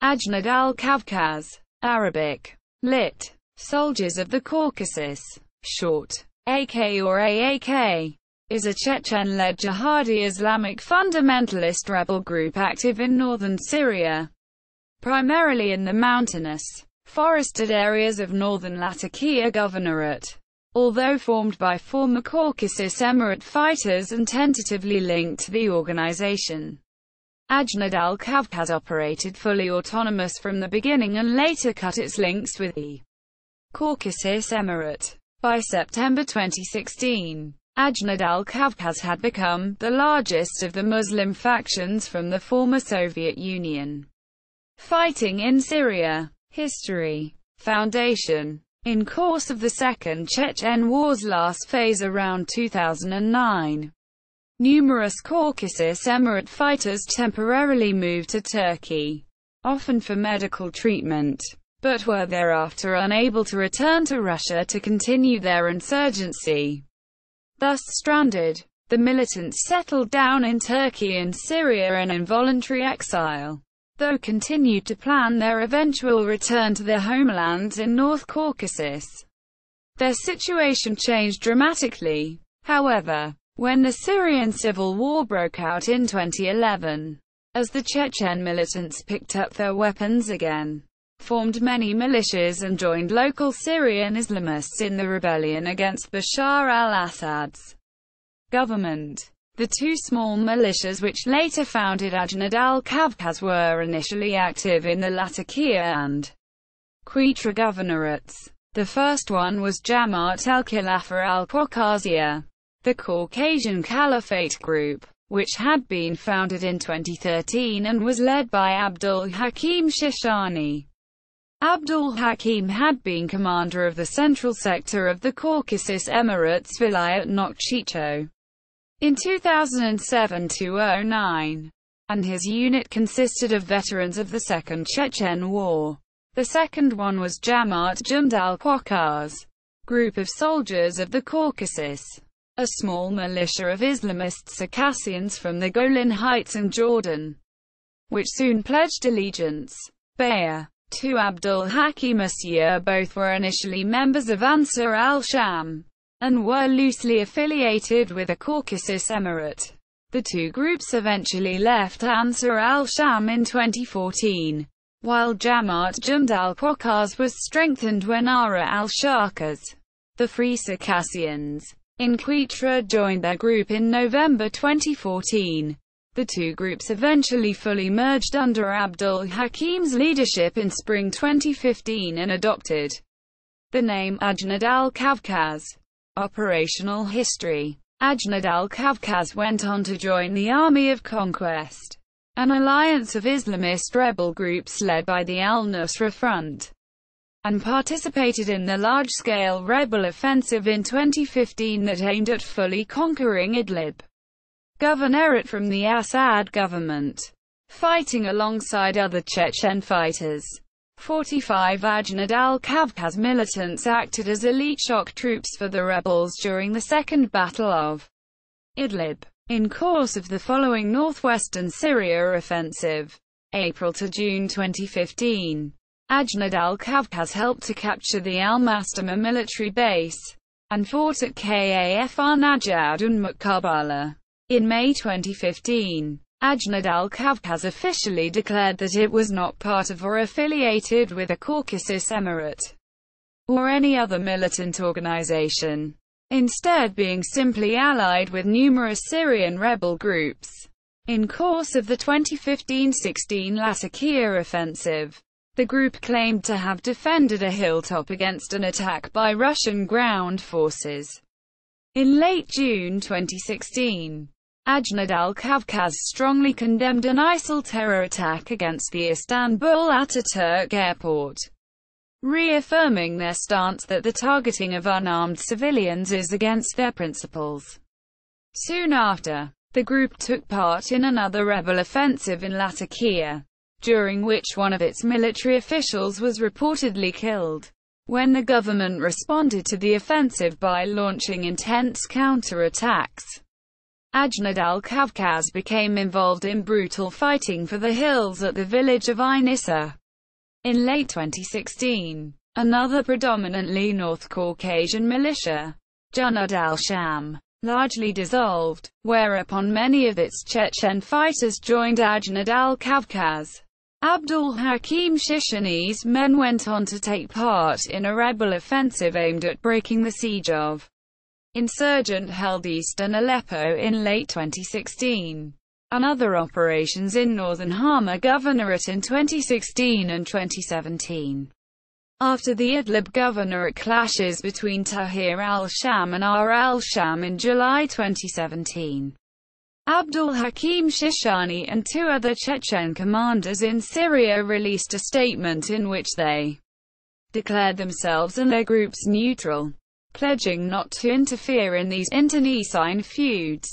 Ajnad al-Kavkaz, Arabic, lit. Soldiers of the Caucasus, short, AK or AAK, is a Chechen-led Jihadi Islamic fundamentalist rebel group active in northern Syria, primarily in the mountainous, forested areas of northern Latakia Governorate. Although formed by former Caucasus Emirate fighters and tentatively linked to the organization, Ajnad al-Kavkaz operated fully autonomous from the beginning and later cut its links with the Caucasus Emirate. By September 2016, Ajnad al-Kavkaz had become the largest of the Muslim factions from the former Soviet Union fighting in Syria. History. Foundation. In course of the Second Chechen War's last phase around 2009, numerous Caucasus Emirate fighters temporarily moved to Turkey, often for medical treatment, but were thereafter unable to return to Russia to continue their insurgency. Thus stranded, the militants settled down in Turkey and Syria in involuntary exile, though continued to plan their eventual return to their homelands in North Caucasus. Their situation changed dramatically, however, when the Syrian civil war broke out in 2011, as the Chechen militants picked up their weapons again, formed many militias and joined local Syrian Islamists in the rebellion against Bashar al-Assad's government. The two small militias which later founded Ajnad al-Kavkaz were initially active in the Latakia and Quetta governorates. The first one was Jamaat al-Khilafah al-Qawqaziyya, the Caucasian Caliphate group, which had been founded in 2013 and was led by Abdul Hakim Shishani. Abdul Hakim had been commander of the central sector of the Caucasus Emirates Vilayet Nokchicho in 2007-09, and his unit consisted of veterans of the Second Chechen War. The second one was Jamaat al-Kavkaz, group of soldiers of the Caucasus, a small militia of Islamist Circassians from the Golan Heights and Jordan, which soon pledged allegiance to Abdul Hakim Asir. Both were initially members of Ansar al-Sham, and were loosely affiliated with the Caucasus Emirate. The two groups eventually left Ansar al-Sham in 2014, while Jamaat al-Kavkaz was strengthened when Ara al-Shakaz, the Free Circassians, in Quetta joined their group in November 2014. The two groups eventually fully merged under Abdul Hakim's leadership in spring 2015 and adopted the name Ajnad al-Kavkaz. Operational history. Ajnad al-Kavkaz went on to join the Army of Conquest, an alliance of Islamist rebel groups led by the al-Nusra Front, and participated in the large-scale rebel offensive in 2015 that aimed at fully conquering Idlib Governorate from the Assad government, fighting alongside other Chechen fighters. 45 Ajnad al-Kavkaz militants acted as elite shock troops for the rebels during the Second Battle of Idlib. In course of the following northwestern Syria offensive, April to June 2015, Ajnad al-Kavkaz helped to capture the al-Mastama military base, and fought at Kafr Najad and Muqabala. In May 2015, Ajnad al-Kavkaz officially declared that it was not part of or affiliated with a Caucasus Emirate or any other militant organization, instead being simply allied with numerous Syrian rebel groups. In course of the 2015-16 Latakia offensive, the group claimed to have defended a hilltop against an attack by Russian ground forces. In late June 2016, Ajnad al-Kavkaz strongly condemned an ISIL terror attack against the Istanbul Ataturk airport, reaffirming their stance that the targeting of unarmed civilians is against their principles. Soon after, the group took part in another rebel offensive in Latakia, during which one of its military officials was reportedly killed, when the government responded to the offensive by launching intense counter-attacks. Ajnad al-Kavkaz became involved in brutal fighting for the hills at the village of Inissa in late 2016. Another predominantly North Caucasian militia, Ajnad al-Sham, largely dissolved, whereupon many of its Chechen fighters joined Ajnad al-Kavkaz. Abdul Hakim Shishani's men went on to take part in a rebel offensive aimed at breaking the siege of insurgent-held eastern Aleppo in late 2016, and other operations in northern Hama Governorate in 2016 and 2017. After the Idlib Governorate clashes between Tahir al-Sham and al-Sham in July 2017, Abdul Hakim Shishani and two other Chechen commanders in Syria released a statement in which they declared themselves and their groups neutral, pledging not to interfere in these internecine feuds.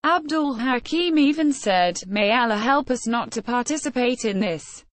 Abdul Hakim even said, "May Allah help us not to participate in this,"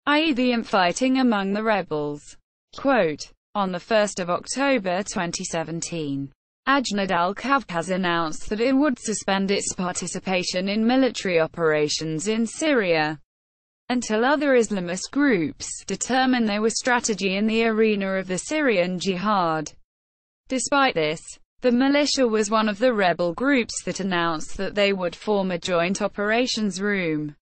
i.e. the infighting among the rebels. Quote, on the 1st of October 2017, Ajnad al-Kavkaz announced that it would suspend its participation in military operations in Syria until other Islamist groups determine their strategy in the arena of the Syrian jihad. Despite this, the militia was one of the rebel groups that announced that they would form a joint operations room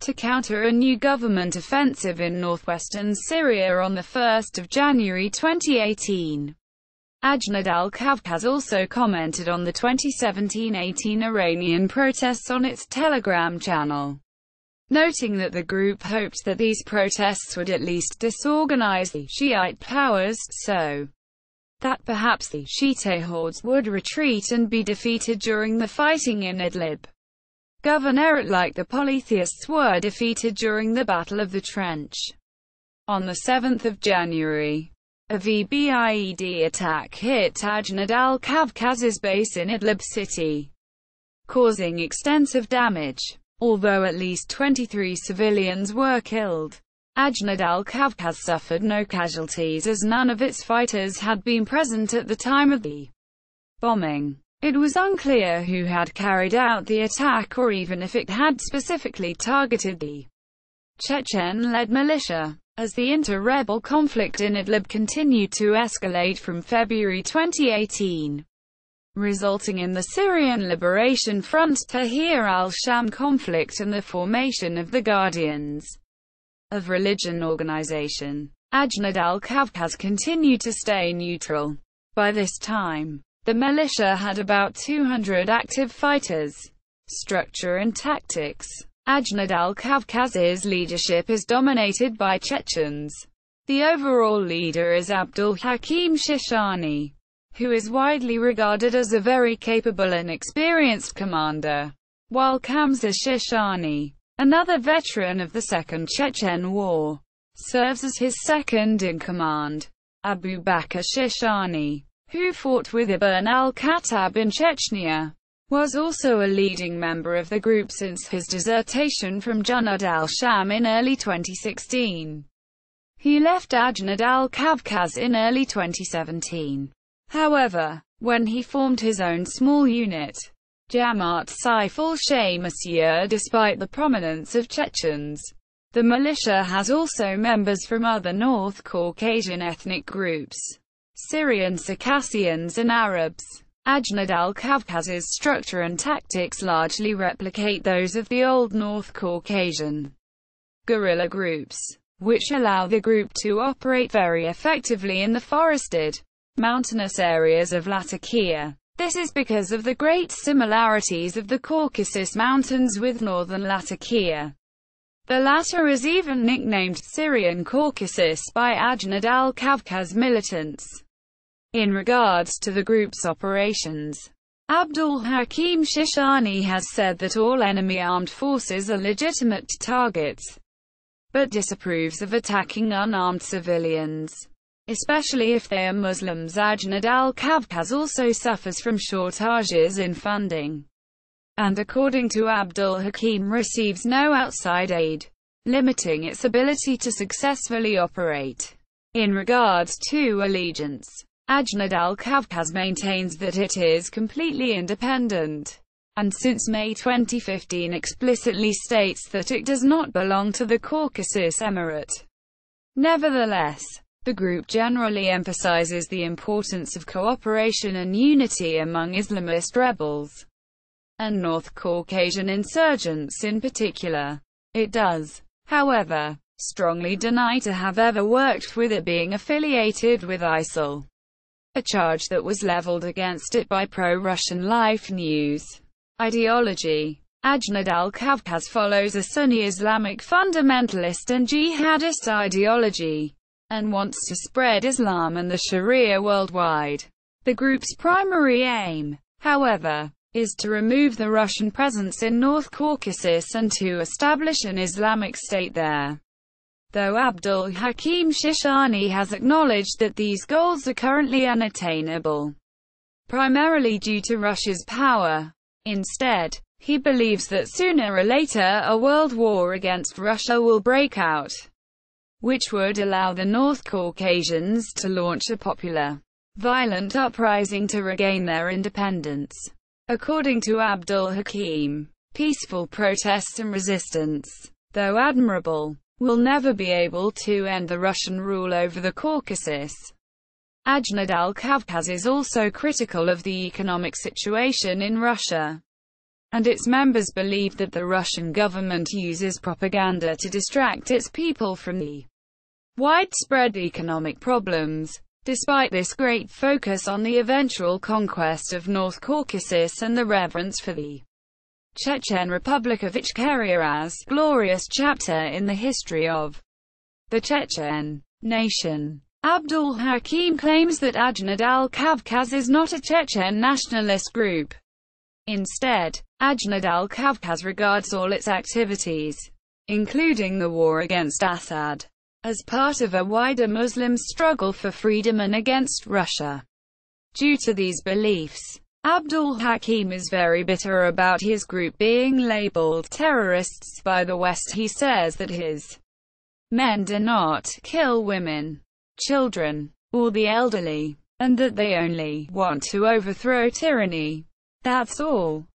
to counter a new government offensive in northwestern Syria on 1 January 2018. Ajnad al-Kavkaz also commented on the 2017-18 Iranian protests on its Telegram channel, noting that the group hoped that these protests would at least disorganize the Shiite powers, so that perhaps the Shiite hordes would retreat and be defeated during the fighting in Idlib Governorate like the polytheists were defeated during the Battle of the Trench. On 7 January, a VBIED attack hit Ajnad al-Kavkaz's base in Idlib city, causing extensive damage. Although at least 23 civilians were killed, Ajnad al-Kavkaz suffered no casualties as none of its fighters had been present at the time of the bombing. It was unclear who had carried out the attack or even if it had specifically targeted the Chechen-led militia. As the inter-rebel conflict in Idlib continued to escalate from February 2018, resulting in the Syrian Liberation Front Tahrir al-Sham conflict and the formation of the Guardians of Religion organization, Ajnad al-Kavkaz continued to stay neutral. By this time, the militia had about 200 active fighters. Structure and tactics. Ajnad al-Kavkaz's leadership is dominated by Chechens. The overall leader is Abdul Hakim Shishani, who is widely regarded as a very capable and experienced commander, while Kamza Shishani, another veteran of the Second Chechen War, serves as his second-in-command. Abu Bakr Shishani, who fought with Ibn al-Khattab in Chechnya, was also a leading member of the group since his desertion from Ajnad al-Sham in early 2016. He left Ajnad al-Kavkaz in early 2017. However, when he formed his own small unit, Jamaat Saif al-Shamsiyya, despite the prominence of Chechens, the militia has also members from other North Caucasian ethnic groups, Syrian Circassians and Arabs. Ajnad al-Kavkaz's structure and tactics largely replicate those of the old North Caucasian guerrilla groups, which allow the group to operate very effectively in the forested, mountainous areas of Latakia. This is because of the great similarities of the Caucasus Mountains with northern Latakia. The latter is even nicknamed Syrian Caucasus by Ajnad al-Kavkaz militants. In regards to the group's operations, Abdul Hakim Shishani has said that all enemy armed forces are legitimate targets, but disapproves of attacking unarmed civilians, especially if they are Muslims. Ajnad al-Kavkaz also suffers from shortages in funding, and according to Abdul Hakim, receives no outside aid, limiting its ability to successfully operate. In regards to allegiance, Ajnad al-Kavkaz maintains that it is completely independent, and since May 2015 explicitly states that it does not belong to the Caucasus Emirate. Nevertheless, the group generally emphasizes the importance of cooperation and unity among Islamist rebels and North Caucasian insurgents in particular. It does, however, strongly deny to have ever worked with it being affiliated with ISIL, a charge that was leveled against it by pro-Russian Life News. Ideology. Ajnad al-Kavkaz follows a Sunni Islamic fundamentalist and jihadist ideology, and wants to spread Islam and the Sharia worldwide. The group's primary aim, however, is to remove the Russian presence in North Caucasus and to establish an Islamic state there. Though Abdul Hakim Shishani has acknowledged that these goals are currently unattainable, primarily due to Russia's power. Instead, he believes that sooner or later a world war against Russia will break out, which would allow the North Caucasians to launch a popular, violent uprising to regain their independence. According to Abdul Hakim, peaceful protests and resistance, though admirable, will never be able to end the Russian rule over the Caucasus. Ajnad al-Kavkaz is also critical of the economic situation in Russia, and its members believe that the Russian government uses propaganda to distract its people from the widespread economic problems. Despite this great focus on the eventual conquest of North Caucasus and the reverence for the Chechen Republic of Ichkeria as glorious chapter in the history of the Chechen nation, Abdul Hakim claims that Ajnad al-Kavkaz is not a Chechen nationalist group. Instead, Ajnad al-Kavkaz regards all its activities, including the war against Assad, as part of a wider Muslim struggle for freedom and against Russia. Due to these beliefs, Abdul Hakim is very bitter about his group being labeled terrorists by the West. He says that his men do not kill women, children, or the elderly, and that they only want to overthrow tyranny. That's all.